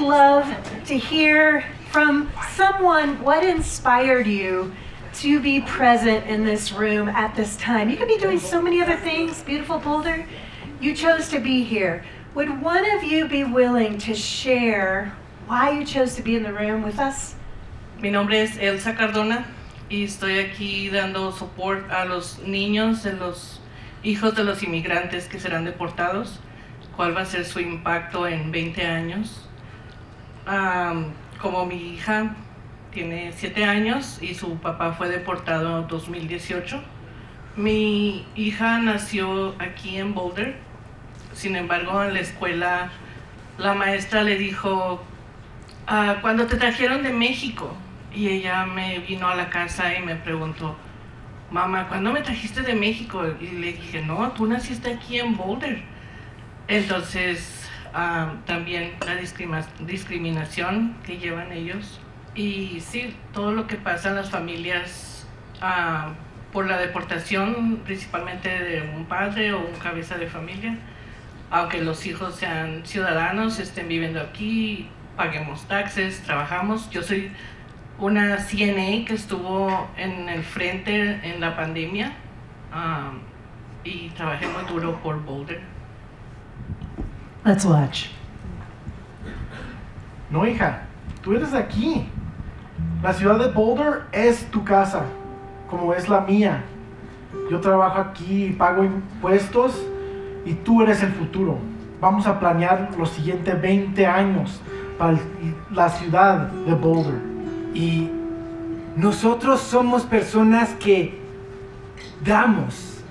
love to hear from someone what inspired you to be present in this room at this time. You could be doing so many other things, beautiful Boulder. You chose to be here. Would one of you be willing to share why you chose to be in the room with us? Mi nombre es Elsa Cardona y estoy aquí dando support a los niños de los hijos de los inmigrantes que serán deportados. ¿Cuál va a ser su impacto en 20 años? Como mi hija tiene 7 años y su papá fue deportado en 2018. Mi hija nació aquí en Boulder. Sin embargo, en la escuela la maestra le dijo, cuando te trajeron de México, y ella me vino a la casa y me preguntó, mamá, ¿cuándo me trajiste de México? Y le dije, no, tú naciste aquí en Boulder. Entonces, también la discriminación que llevan ellos. Y sí, todo lo que pasa en las familias por la deportación, principalmente de un padre o un cabeza de familia. Aunque los hijos sean ciudadanos, estén viviendo aquí, paguemos taxes, trabajamos. Yo soy una CNA que estuvo en el frente en la pandemia y trabajé muy duro por Boulder. Let's watch. No, hija, tú eres de aquí. La ciudad de Boulder es tu casa, como es la mía. Yo trabajo aquí y pago impuestos y tú eres el futuro. Vamos a planear los siguientes 20 años para la ciudad de Boulder. Y nosotros somos personas que damos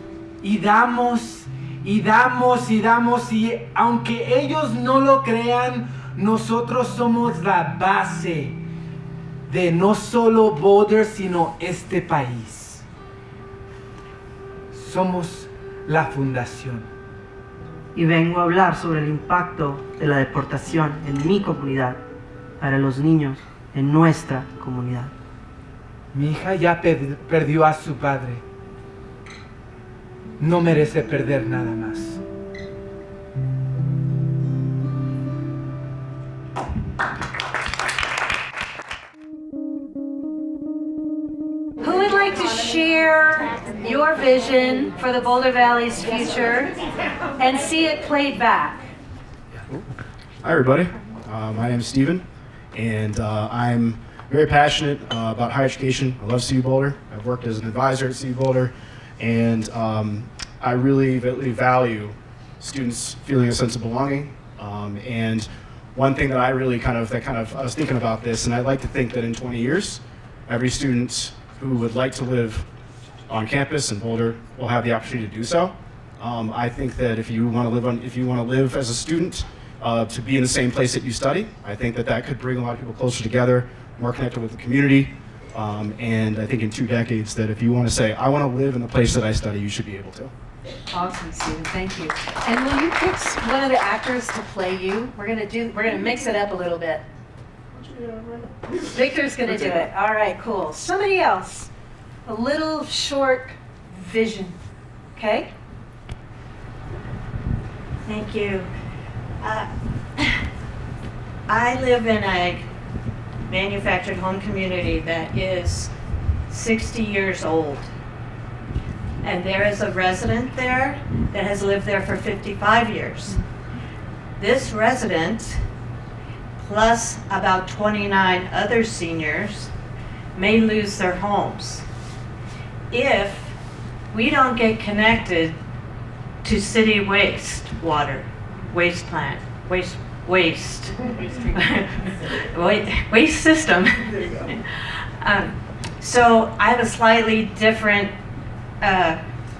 y damos y damos y damos, y aunque ellos no lo crean, nosotros somos la base de no solo Boulder, sino este país. Somos la fundación. Y vengo a hablar sobre el impacto de la deportación en mi comunidad para los niños en nuestra comunidad. Mi hija ya perdió a su padre. No merece perder nada más. Who would like to share your vision for the Boulder Valley's future and see it played back? Hi everybody, my name is Steven, and I'm very passionate about higher education. I love CU Boulder. I've worked as an advisor at CU Boulder, and I really value students feeling a sense of belonging. And one thing that I really I was thinking about this, and I'd like to think that in 20 years, every student who would like to live on campus in Boulder will have the opportunity to do so. I think that if you want to live as a student, to be in the same place that you study, I think that could bring a lot of people closer together, more connected with the community. And I think in 2 decades that if you want to say, I want to live in the place that I study, you should be able to. Awesome, Stephen, thank you. And will you pick one of the actors to play you? We're gonna mix it up a little bit. Victor's gonna do it. All right, cool. Somebody else, a little short vision, okay? Thank you. I live in a manufactured home community that is 60 years old. And there is a resident there that has lived there for 55 years. This resident, plus about 29 other seniors, may lose their homes if we don't get connected to city waste plant, waste system. So I have a slightly different,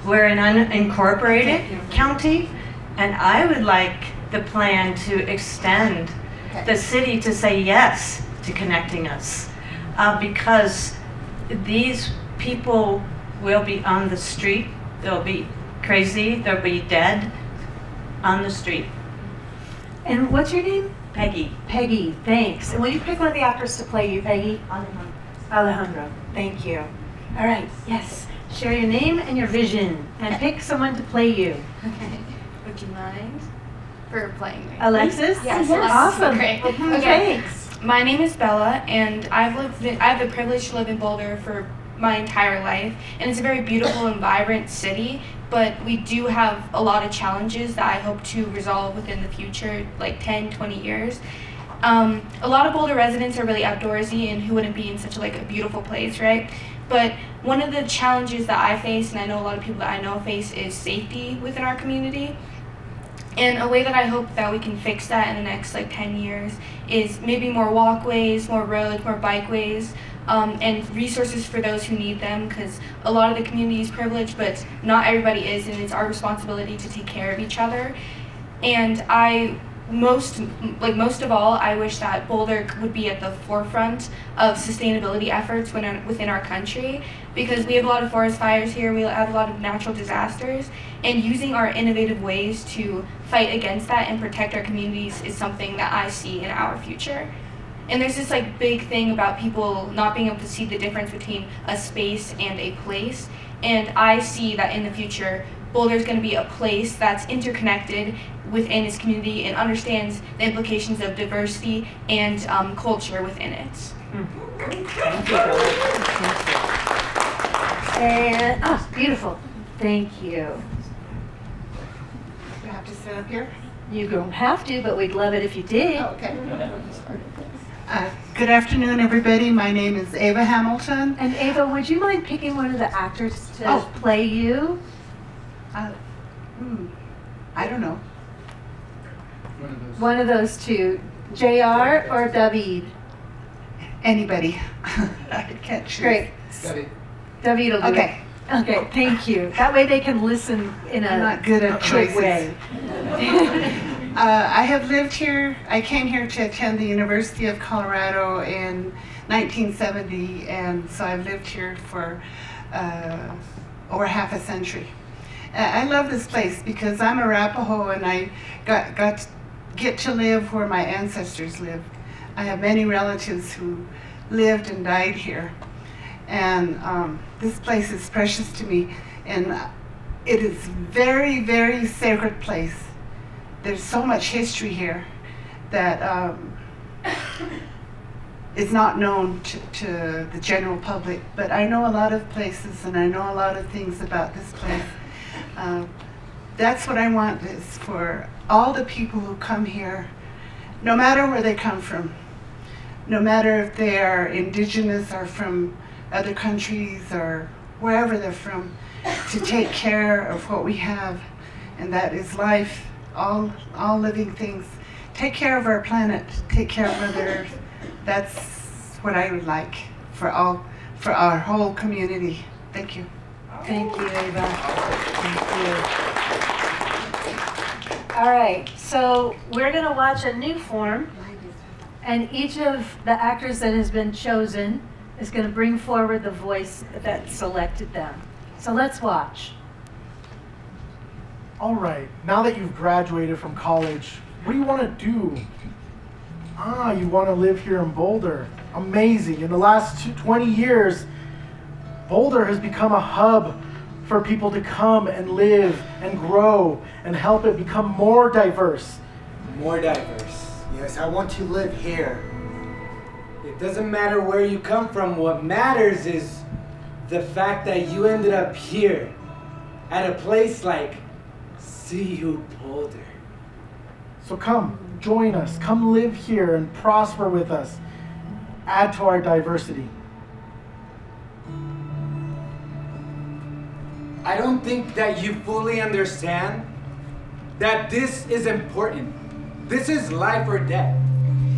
we're an unincorporated county, and I would like the plan to extend the city to say yes to connecting us, because these people will be on the street, they'll be crazy, they'll be dead on the street. And what's your name? Peggy. Peggy, thanks. And will you pick one of the actors to play you, Peggy? Alejandro. Alejandro, thank you. All right, yes. Share your name and your vision, and pick someone to play you. Okay. Would you mind? for playing me. Alexis? Yes, Awesome. Great. Okay. Okay. Thanks. My name is Bella, and I have the privilege to live in Boulder for my entire life, and it's a very beautiful and vibrant city, but we do have a lot of challenges that I hope to resolve within the future, like 10, 20 years. A lot of Boulder residents are really outdoorsy, and who wouldn't be in such a beautiful place, right? But one of the challenges that I face, and I know a lot of people that I know face, is safety within our community. And a way that I hope that we can fix that in the next 10 years is maybe more walkways, more roads, more bikeways, and resources for those who need them, because a lot of the community is privileged, but not everybody is, and it's our responsibility to take care of each other. And most of all, I wish that Boulder would be at the forefront of sustainability efforts within our country, because we have a lot of forest fires here, we have a lot of natural disasters, and using our innovative ways to fight against that and protect our communities is something that I see in our future. And there's this big thing about people not being able to see the difference between a space and a place, and I see that in the future, Boulder is going to be a place that's interconnected within its community and understands the implications of diversity and culture within it. Thank you, and beautiful. Thank you. You have to sit up here? You don't have to, but we'd love it if you did. Oh, okay. Good afternoon, everybody. My name is Ava Hamilton. And Ava, would you mind picking one of the actors to play you? I don't know. One of those two, JR or David? Anybody. I can't choose. Great. David will do Okay. it. Okay, thank you. That way they can listen in I'm a not good at quick choices. way. I have lived here. I came here to attend the University of Colorado in 1970, and so I've lived here for over half a century. I love this place because I'm Arapaho, and I get to live where my ancestors lived. I have many relatives who lived and died here, and this place is precious to me, and it is very, very sacred place. There's so much history here that is not known to the general public, but I know a lot of places, and I know a lot of things about this place. That's what I want, is for all the people who come here, no matter where they come from, no matter if they are indigenous or from other countries or wherever they're from, to take care of what we have, and that is life, all living things. Take care of our planet, take care of Mother Earth. That's what I would like for our whole community. Thank you. Thank you, Ava. Thank you. All right, so we're going to watch a new form, and each of the actors that has been chosen is going to bring forward the voice that selected them. So let's watch. All right, now that you've graduated from college, what do you want to do? You want to live here in Boulder. Amazing. In the last 20 years, Boulder has become a hub for people to come and live and grow and help it become more diverse. More diverse. Yes, I want to live here. It doesn't matter where you come from. What matters is the fact that you ended up here at a place like CU Boulder. So come, join us. Come live here and prosper with us. Add to our diversity. I don't think that you fully understand that this is important. This is life or death.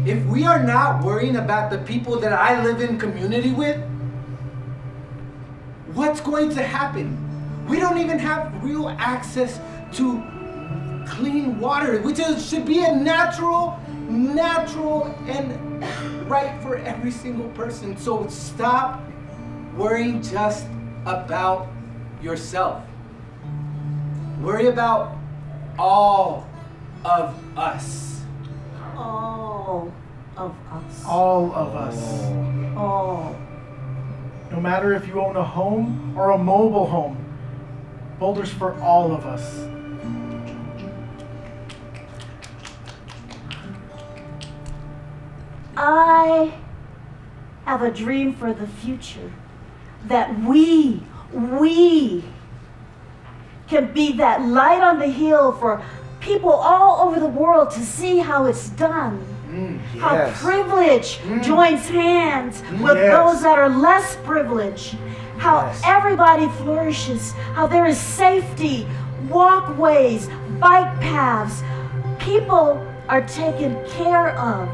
If we are not worrying about the people that I live in community with, what's going to happen? We don't even have real access to clean water, which should be a natural and right for every single person. So stop worrying just about yourself. Worry about all of us. All of us. All of us. All. No matter if you own a home or a mobile home, Boulder's for all of us. I have a dream for the future, that we can be that light on the hill for people all over the world to see how it's done. How privilege joins hands with those that are less privileged. How everybody flourishes. How there is safety, walkways, bike paths. People are taken care of.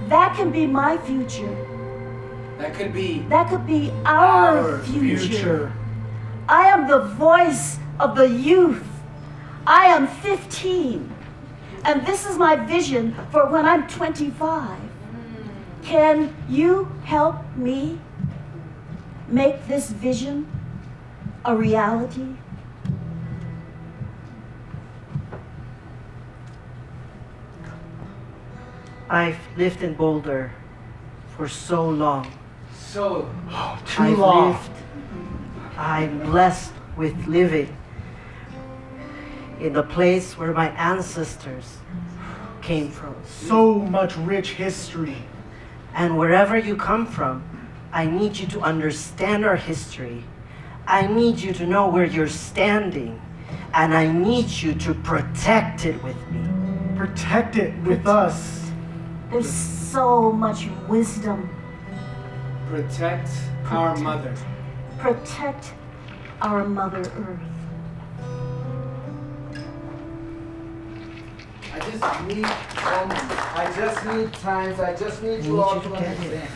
That can be my future. That could be our future. I am the voice of the youth. I am 15. And this is my vision for when I'm 25. Can you help me make this vision a reality? I've lived in Boulder for so long. too long. I'm blessed with living in the place where my ancestors came from. So much rich history. And wherever you come from, I need you to understand our history. I need you to know where you're standing. And I need you to protect it with me. Protect it with us. There's so much wisdom. Protect our mother. Protect our Mother Earth. I just need times. I just need you all to understand.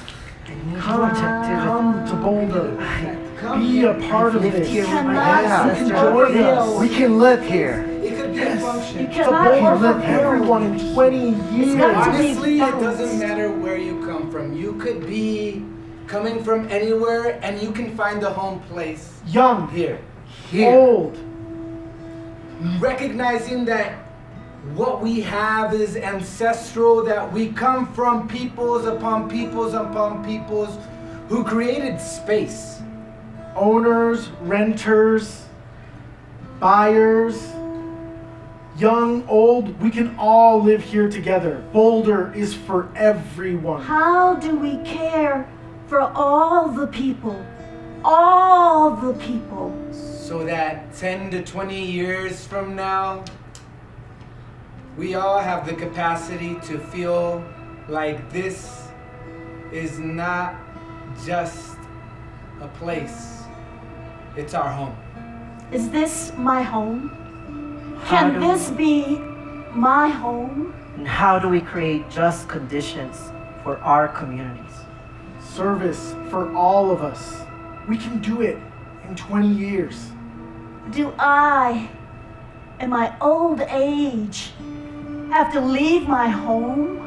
Come to Boulder. Be a part of this. You cannot join us. We can live here. It could be a function. You To cannot Boulder, overcome. everyone in 20 years. got to be Honestly, it balanced. doesn't matter where you come from. You could be coming from anywhere, and you can find a home place Young, here. old, Recognizing that what we have is ancestral, that we come from peoples upon peoples upon peoples who created space. owners, renters, buyers, young, old, we can all live here together. Boulder is for everyone. How do we care for all the people? All the people. So that 10 to 20 years from now, we all have the capacity to feel like this is not just a place, it's our home. Is this my home? Can this be my home? And how do we create just conditions for our communities? Service for all of us. We can do it in 20 years. Do I, in my old age, have to leave my home?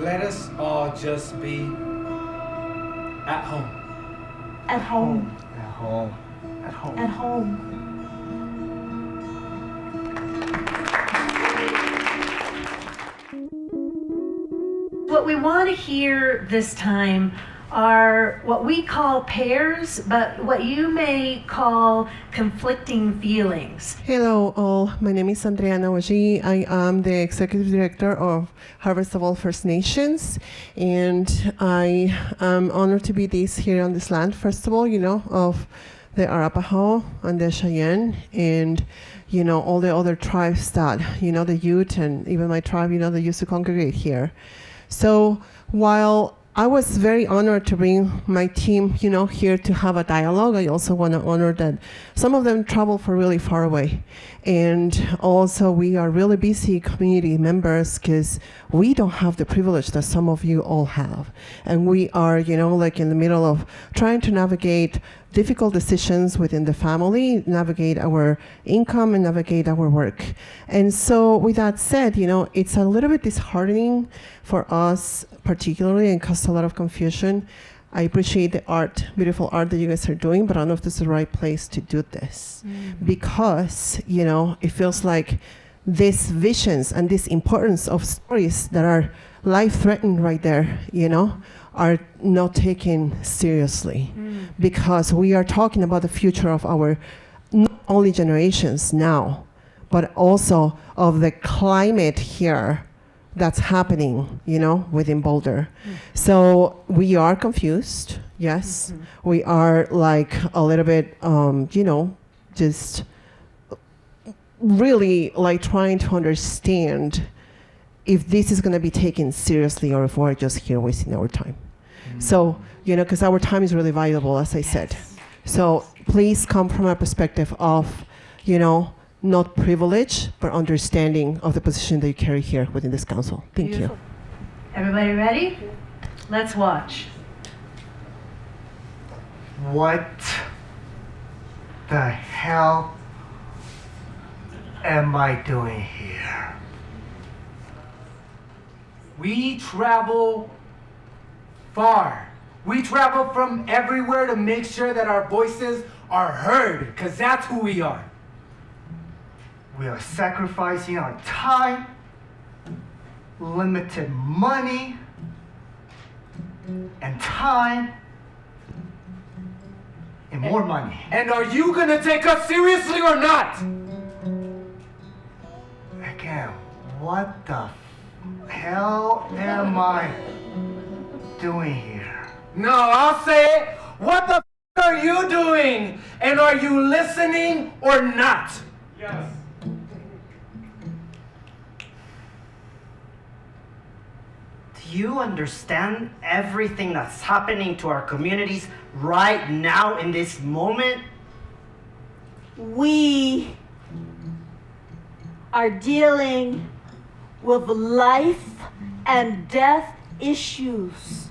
Let us all just be at home. At home. At home. At home. At home. What we want to hear this time are what we call pairs, but what you may call conflicting feelings. Hello all, my name is Andrea Nawaji. I am the Executive Director of Harvest of All First Nations, and I am honored to be here on this land, first of all, of the Arapaho and the Cheyenne, and all the other tribes that, the Ute and even my tribe, they used to congregate here. So while I was very honored to bring my team, here to have a dialogue, I also want to honor that some of them travel for really far away. And also we are really busy community members because we don't have the privilege that some of you all have. And we are, like in the middle of trying to navigate difficult decisions within the family, navigate our income and navigate our work. And so with that said, it's a little bit disheartening for us particularly and cause a lot of confusion. I appreciate the art, beautiful art that you guys are doing, but I don't know if this is the right place to do this. Because, it feels like these visions and this importance of stories that are life-threatening right there, are not taken seriously. Because we are talking about the future of our not only generations now, but also of the climate here that's happening, within Boulder. So we are confused. Yes, we are like a little bit, just really like trying to understand if this is going to be taken seriously or if we're just here wasting our time. So, because our time is really valuable, as I said. So please come from a perspective of, not privilege, but understanding of the position that you carry here within this council. Thank you. Everybody ready? Let's watch. What the hell am I doing here? We travel far. We travel from everywhere to make sure that our voices are heard, because that's who we are. We are sacrificing our time, limited money, and time, and more money. And are you gonna take us seriously or not? Again, what the hell am I doing here? No, I'll say it. What the are you doing? And are you listening or not? Yes. Do you understand everything that's happening to our communities right now in this moment? We are dealing with life and death issues.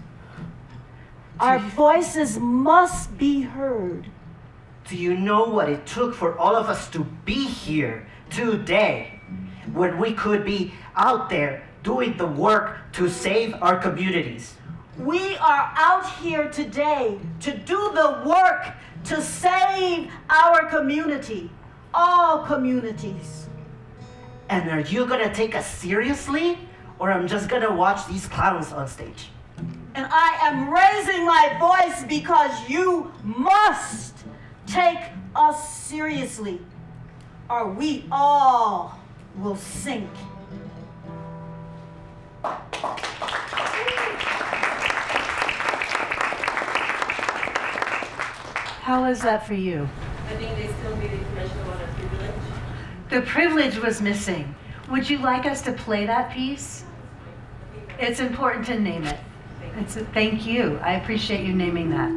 Our voices must be heard. Do you know what it took for all of us to be here today when we could be out there doing the work to save our communities? We are out here today to do the work to save our community, all communities. And are you gonna take us seriously, or I'm just gonna watch these clowns on stage? And I am raising my voice because you must take us seriously, or we all will sink. How was that for you? I think they still need information about our privilege. The privilege was missing. Would you like us to play that piece? It's important to name it. Thank you. I appreciate you naming that.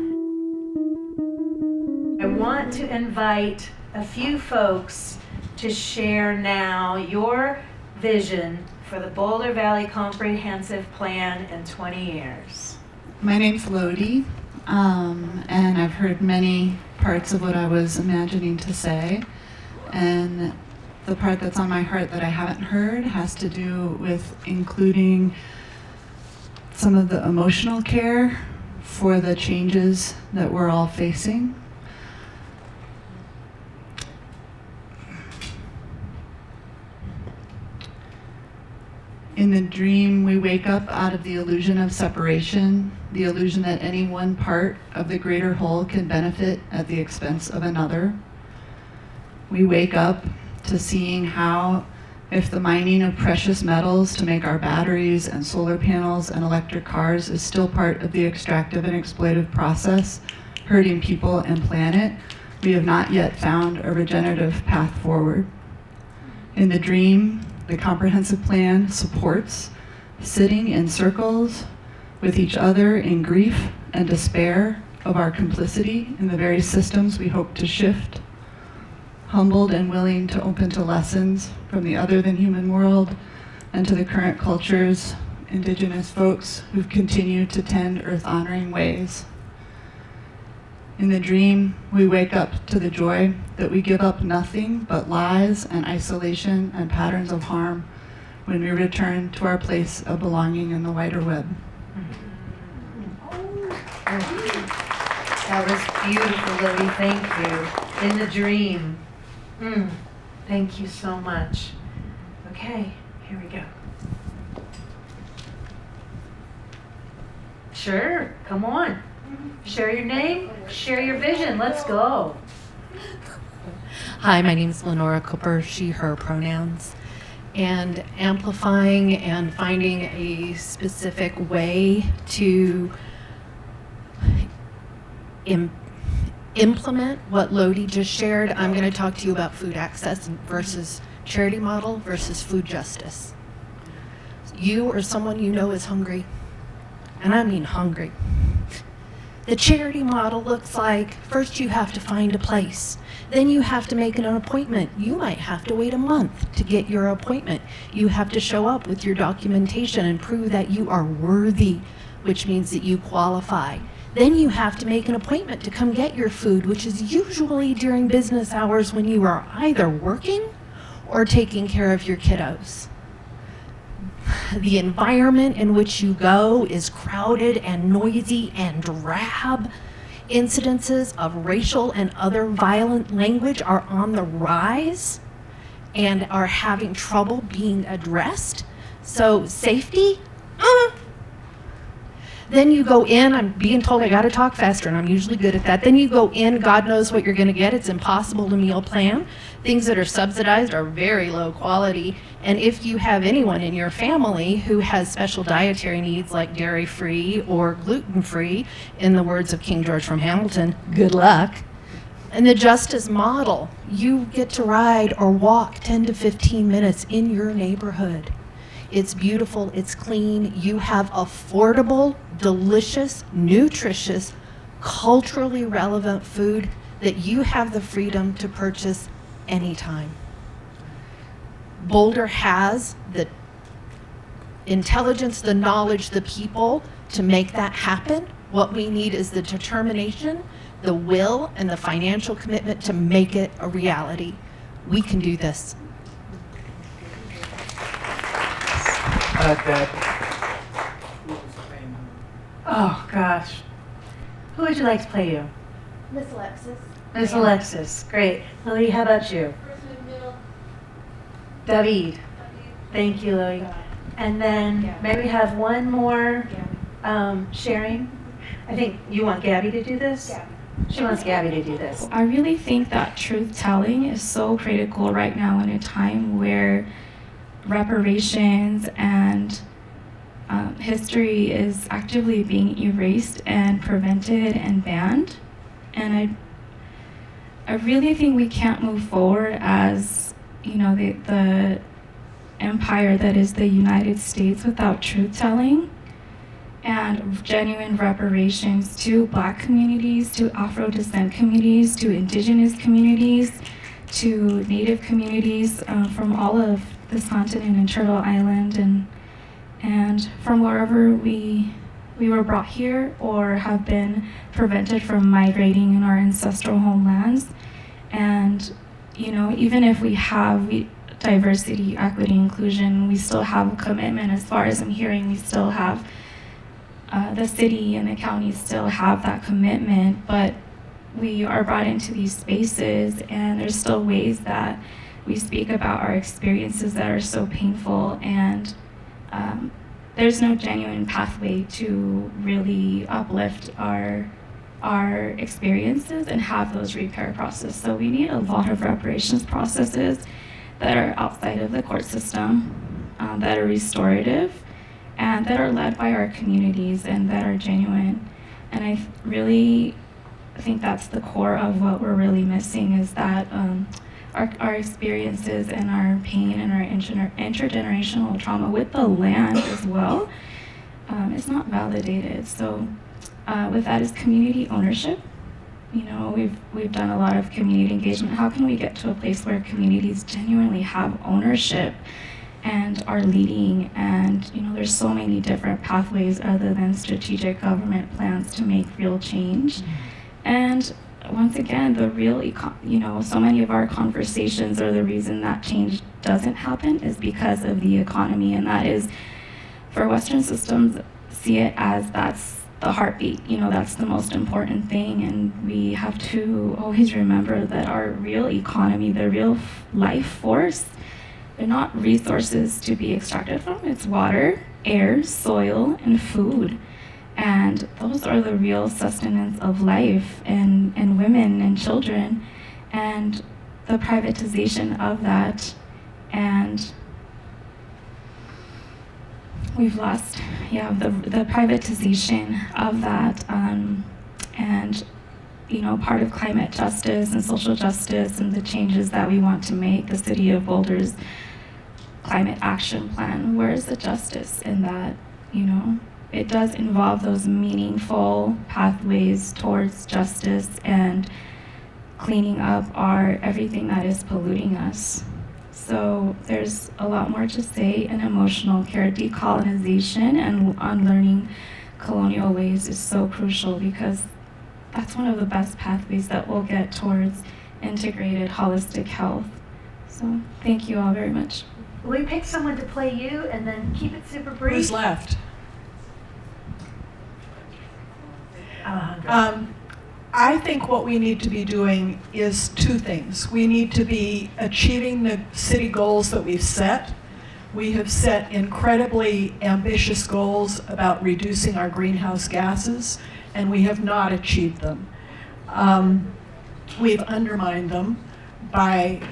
I want to invite a few folks to share now your vision for the Boulder Valley Comprehensive Plan in 20 years. My name's Lodi, and I've heard many parts of what I was imagining to say. And the part that's on my heart that I haven't heard has to do with including some of the emotional care for the changes that we're all facing. In the dream, we wake up out of the illusion of separation, the illusion that any one part of the greater whole can benefit at the expense of another. We wake up to seeing how, if the mining of precious metals to make our batteries and solar panels and electric cars is still part of the extractive and exploitive process, hurting people and planet, we have not yet found a regenerative path forward. In the dream, the comprehensive plan supports sitting in circles with each other in grief and despair of our complicity in the very systems we hope to shift, humbled and willing to open to lessons from the other than human world and to the current cultures, indigenous folks who've continued to tend earth-honoring ways. In the dream, we wake up to the joy that we give up nothing but lies and isolation and patterns of harm when we return to our place of belonging in the wider web. That was beautiful, Lily. Thank you. In the dream. Thank you so much. Okay, here we go. Sure, come on. Share your name, share your vision. Let's go. Hi, my name is Lenora Cooper, she, her pronouns. and amplifying and finding a specific way to implement what Lodi just shared. I'm going to talk to you about food access versus charity model versus food justice. You or someone you know is hungry, and I mean hungry. The charity model looks like first you have to find a place. Then you have to make an appointment. You might have to wait a month to get your appointment. You have to show up with your documentation and prove that you are worthy, which means that you qualify. Then you have to make an appointment to come get your food, which is usually during business hours when you are either working or taking care of your kiddos. The environment in which you go is crowded and noisy and drab. Incidences of racial and other violent language are on the rise and are having trouble being addressed. So safety? Then you go in, I'm being told I gotta talk faster, and I'm usually good at that. Then you go in, God knows what you're gonna get. It's impossible to meal plan. Things that are subsidized are very low quality. And if you have anyone in your family who has special dietary needs like dairy-free or gluten-free, in the words of King George from Hamilton, good luck. And the justice model, you get to ride or walk 10 to 15 minutes in your neighborhood. It's beautiful, it's clean, you have affordable, delicious, nutritious, culturally relevant food that you have the freedom to purchase anytime. Boulder has the intelligence, the knowledge, the people to make that happen. What we need is the determination, the will, and the financial commitment to make it a reality. We can do this. Oh, gosh. Who would you like to play you? Miss Alexis. Miss Alexis. Great. Lily, how about you? David. Thank you, Lily. And then maybe we have one more sharing. I think you want Gabby to do this? She wants Gabby to do this. I really think that truth telling is so critical right now in a time where reparations and history is actively being erased and prevented and banned. And I really think we can't move forward as, you know, the empire that is the United States without truth telling and genuine reparations to Black communities, to Afro descent communities, to Indigenous communities, to Native communities from all of this continent and Turtle Island and from wherever we were brought here or have been prevented from migrating in our ancestral homelands. And, you know, even if we have diversity, equity, inclusion, we still have a commitment. As far as I'm hearing, we still have, the city and the county still have that commitment, but we are brought into these spaces and there's still ways that we speak about our experiences that are so painful, and there's no genuine pathway to really uplift our experiences and have those repair processes. So we need a lot of reparations processes that are outside of the court system, that are restorative, and that are led by our communities and that are genuine. And I really think that's the core of what we're really missing, is that our experiences and our pain and our intergenerational trauma with the land as well is not validated. So with that is community ownership. You know, we've done a lot of community engagement. How can we get to a place where communities genuinely have ownership and are leading? And, you know, there's so many different pathways other than strategic government plans to make real change. And once again, the real, so many of our conversations or the reason that change doesn't happen is because of the economy. And that is, for Western systems, see it as that's the heartbeat, that's the most important thing. And we have to always remember that our real economy, the real life force, they're not resources to be extracted from. It's water, air, soil, and food. And those are the real sustenance of life and women and children. And the privatization of that and we've lost, the privatization of that, and part of climate justice and social justice and the changes that we want to make, the City of Boulder's climate action plan. Where is the justice in that? It does involve those meaningful pathways towards justice and cleaning up everything that is polluting us. So there's a lot more to say, and emotional care decolonization and unlearning colonial ways is so crucial, because that's one of the best pathways that will get towards integrated holistic health. So thank you all very much. We pick someone to play you and then keep it super brief. Who's left? Alejandro. I think what we need to be doing is two things. We need to be achieving the city goals that we've set. We have set incredibly ambitious goals about reducing our greenhouse gases, and we have not achieved them. We've undermined them by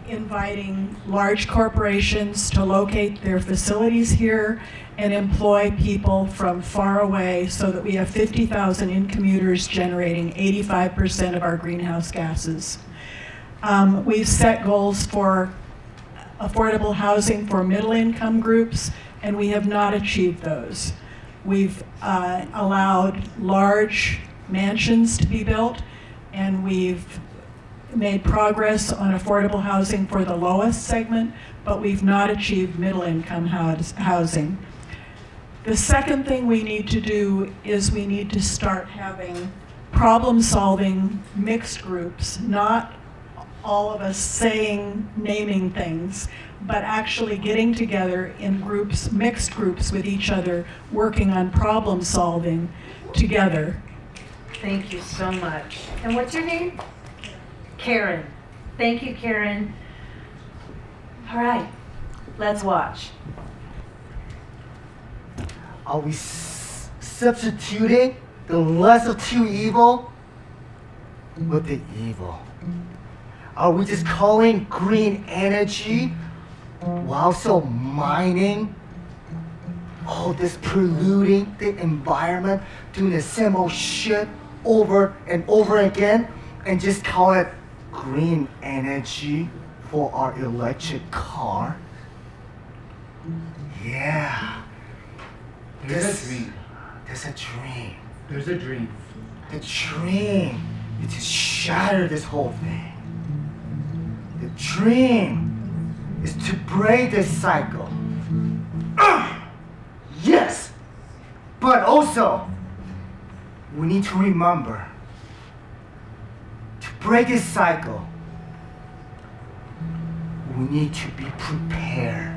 inviting large corporations to locate their facilities here and employ people from far away, so that we have 50,000 in-commuters generating 85% of our greenhouse gases. We've set goals for affordable housing for middle-income groups, and we have not achieved those. We've allowed large mansions to be built, and we've made progress on affordable housing for the lowest segment, but we've not achieved middle-income housing. The second thing we need to do is we need to start having problem-solving mixed groups, not all of us naming things, but actually getting together in groups, mixed groups with each other, working on problem solving together. Thank you so much. And what's your name? Karen. Thank you, Karen. All right, let's watch. Are we substituting the less of two evil with the evil? Are we just calling green energy while also mining all this, polluting the environment, doing the same old shit over and over again, and just call it green energy for our electric car? Yeah. There's a dream. There's a dream. There's a dream. The dream is to shatter this whole thing. The dream is to break this cycle. Yes! But also, we need to remember, to break this cycle, we need to be prepared.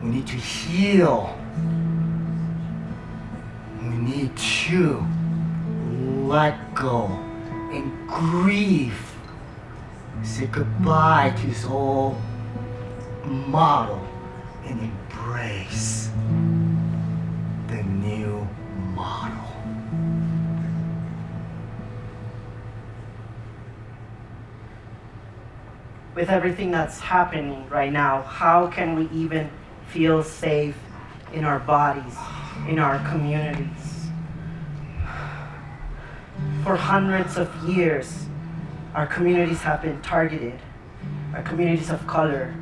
We need to heal. We need to let go and grieve. Say goodbye to this old model and embrace the new model. With everything that's happening right now, how can we even feel safe in our bodies, in our communities? For hundreds of years, our communities have been targeted. Our communities of color,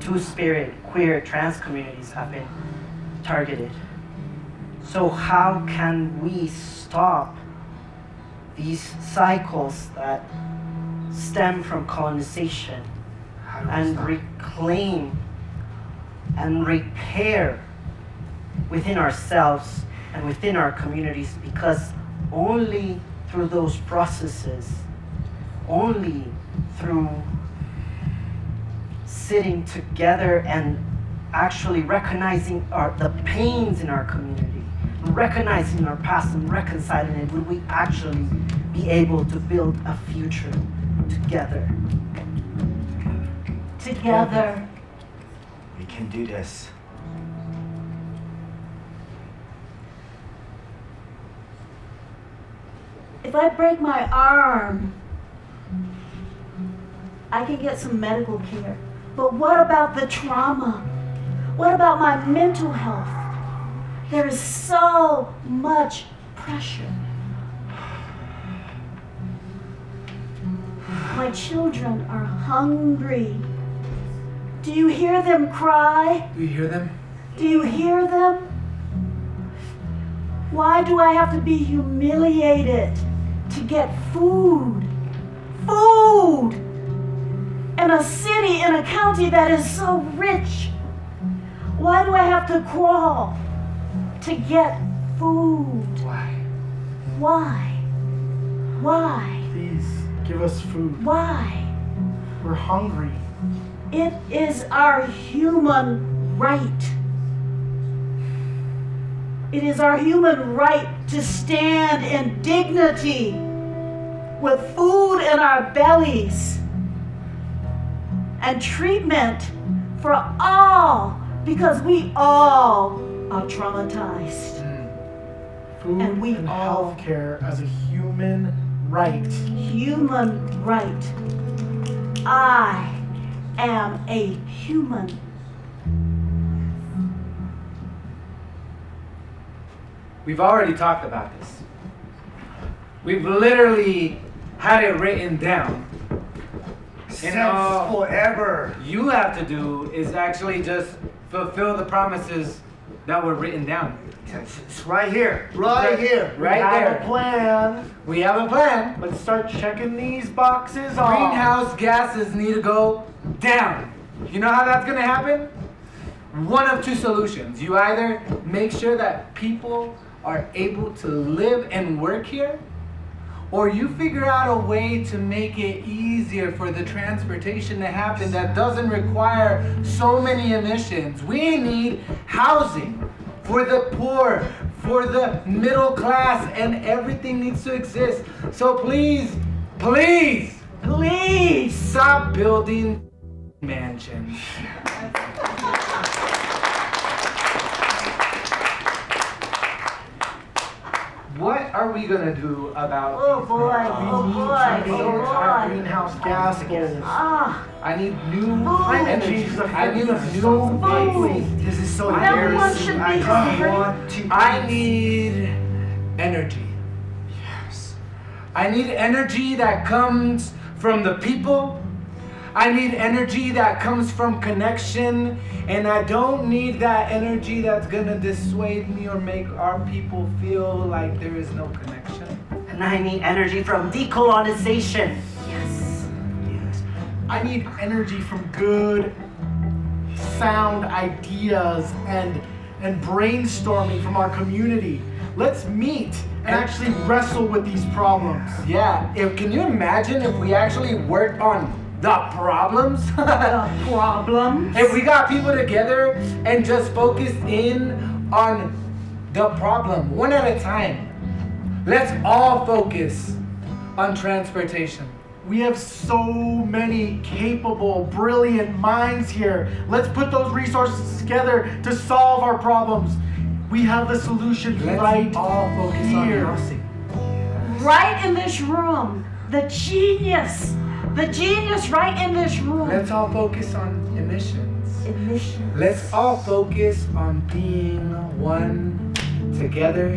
two-spirit, queer, trans communities have been targeted. So how can we stop these cycles that stem from colonization and reclaim and repair within ourselves and within our communities? Because only through those processes, only through sitting together and actually recognizing the pains in our community, recognizing our past and reconciling it, will we actually be able to build a future together. Together. We can do this. If I break my arm, I can get some medical care. But what about the trauma? What about my mental health? There is so much pressure. My children are hungry. Do you hear them cry? Do you hear them? Do you hear them? Why do I have to be humiliated to get food? Food! In a city, in a county that is so rich. Why do I have to crawl to get food? Why? Why? Why? Please, give us food. Why? We're hungry. It is our human right. It is our human right to stand in dignity with food in our bellies and treatment for all, because we all are traumatized. Food And we and all- healthcare as a human right. Human right. I am a human. We've already talked about this. We've literally had it written down. Since forever. You have to do is actually just fulfill the promises that were written down. It's right here. Right here. Right We have there. a plan. We have a plan. Let's start checking these boxes off. Greenhouse gases need to go down. You know how that's gonna happen? One of two solutions. You either make sure that people are able to live and work here, or you figure out a way to make it easier for the transportation to happen that doesn't require so many emissions. We need housing for the poor, for the middle class, and everything needs to exist. So please, please, please stop building mansions. What are we gonna do about Oh these boy, problems? oh boy, oh boy. Greenhouse gas goals. Ah, I need new Climate energy. change is I need affecting us new so ways. This is so Everyone embarrassing. should be I hungry. want to. I need energy. Yes. I need energy that comes from the people. I need energy that comes from connection. And I don't need that energy that's gonna dissuade me or make our people feel like there is no connection. And I need energy from decolonization. yes. Yes. I need energy from good, sound ideas and brainstorming from our community. Let's meet and actually wrestle with these problems. Yeah, can you imagine if we actually worked on the problems? The problem. If we got people together and just focused in on the problem, one at a time. Let's all focus on transportation. We have so many capable, brilliant minds here. Let's put those resources together to solve our problems. We have the solution Let's right all focus here. on housing. Right in this room. The genius. The genius right in this room. Let's all focus on emissions. Emissions. Let's all focus on being one together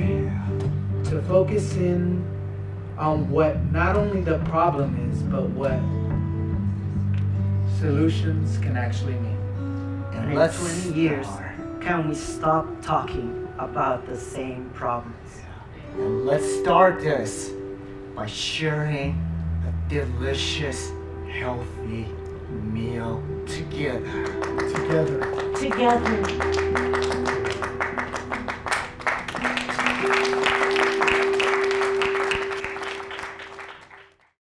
to focus in on what not only the problem is, but what solutions can actually mean. And in 20 years, can we stop talking about the same problems? And let's start this by sharing a delicious, healthy meal together. Together. Together.